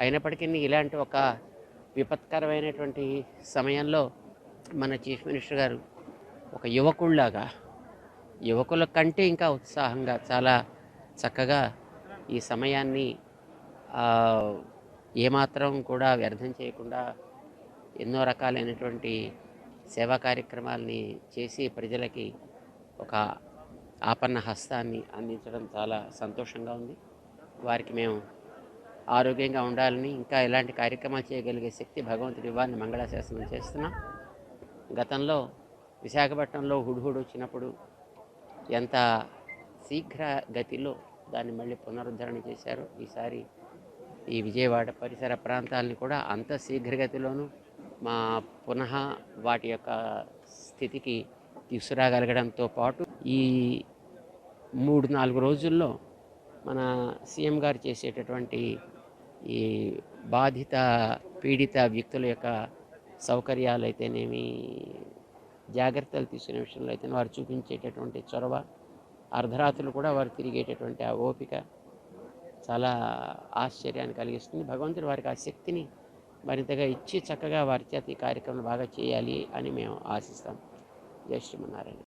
అయినప్పటికీ ఇలాంటి ఒక విపత్కరమైనటువంటి సమయంలో మన చీఫ్ మినిస్టర్ గారు ఒక యువకుల్లాగా, యువకుల కంటే ఇంకా ఉత్సాహంగా చాలా చక్కగా ఈ సమయాన్ని ఏమాత్రం కూడా వ్యర్థం చేయకుండా ఎన్నో రకాలైనటువంటి సేవా కార్యక్రమాలని చేసి ప్రజలకి ఒక ఆపన్న హస్తాన్ని అందించడం చాలా సంతోషంగా ఉంది. వారికి మేము ఆరోగ్యంగా ఉండాలని, ఇంకా ఇలాంటి కార్యక్రమాలు చేయగలిగే శక్తి భగవంతుడి ఇవ్వాలని మంగళాశాసనం చేస్తున్నాం. గతంలో విశాఖపట్నంలో హుడ్హుడ్ వచ్చినప్పుడు ఎంత శీఘ్ర గతిలో దాన్ని మళ్ళీ పునరుద్ధరణ చేశారు. ఈసారి ఈ విజయవాడ పరిసర ప్రాంతాలని కూడా అంత శీఘ్రగతిలోనూ పునః వాటి యొక్క స్థితికి తీసుకురాగలగడంతో పాటు ఈ 3-4 రోజుల్లో మన సీఎం గారు చేసేటటువంటి ఈ బాధిత పీడిత వ్యక్తుల యొక్క సౌకర్యాలు అయితేనేమి, జాగ్రత్తలు తీసుకునే విషయంలో అయితే వారు చూపించేటటువంటి చొరవ, అర్ధరాత్రులు కూడా వారు తిరిగేటటువంటి ఆ ఓపిక చాలా ఆశ్చర్యాన్ని కలిగిస్తుంది. భగవంతుడు వారికి ఆ శక్తిని మరింతగా ఇచ్చి చక్కగా వారి చేత ఈ కార్యక్రమం బాగా చేయాలి అని మేము ఆశిస్తాం. జై శ్రీమన్నారాయణ.